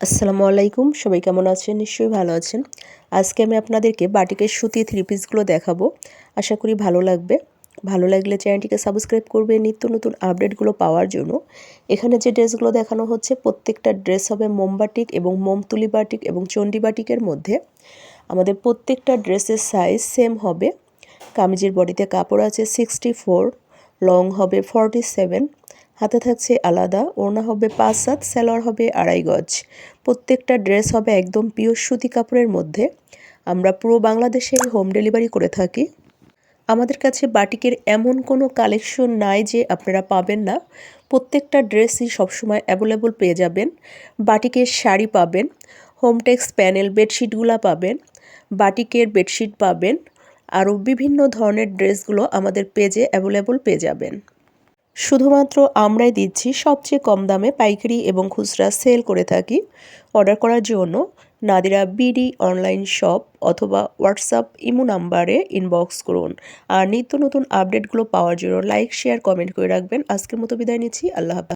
আসসালামু আলাইকুম, সবাই কেমন আছেন? নিশ্চয়ই ভালো আছেন। আজকে আমি আপনাদেরকে বাটিকের সুতি থ্রি পিসগুলো দেখাবো। আশা করি ভালো লাগবে। ভালো লাগলে চ্যানেলটিকে সাবস্ক্রাইব করবেন নিত্য নতুন আপডেটগুলো পাওয়ার জন্য। এখানে যে ড্রেসগুলো দেখানো হচ্ছে প্রত্যেকটা ড্রেস হবে মোম বাটিক এবং মোমতুলি বাটিক এবং চণ্ডী বাটিকের মধ্যে। আমাদের প্রত্যেকটা ড্রেসের সাইজ সেম হবে। কামিজের বডিতে কাপড় আছে 64, লং হবে 47, হাতে থাকছে আলাদা, ওড়না হবে 5/7, সালোয়ার হবে 2.5 গজ। প্রত্যেকটা ড্রেস হবে একদম পিওর সুতি কাপড়ের মধ্যে। আমরা পুরো বাংলাদেশে হোম ডেলিভারি করে থাকি। আমাদের কাছে বাটিকের এমন কোনো কালেকশন নাই যে আপনারা পাবেন না। প্রত্যেকটা ড্রেসই সবসময় অ্যাভেলেবল পেয়ে যাবেন। বাটিকের শাড়ি পাবেন, হোমটেক্স প্যানেল বেডশিটগুলো পাবেন, বাটিকের বেডশিট পাবেন, আরও বিভিন্ন ধরনের ড্রেসগুলো আমাদের পেজে অ্যাভেলেবল পেয়ে যাবেন। শুধুমাত্র আমরাই দিচ্ছি সবচেয়ে কম দামে পাইকারি এবং খুচরা সেল করে থাকি। অর্ডার করার জন্য নাদিরা বিডি অনলাইন শপ অথবা হোয়াটসঅ্যাপ ইমো নাম্বারে ইনবক্স করুন। আর নিত্য নতুন আপডেটগুলো পাওয়ার জন্য লাইক শেয়ার কমেন্ট করে রাখবেন। আজকের মতো বিদায় নিচ্ছি। আল্লাহ হাফেজ।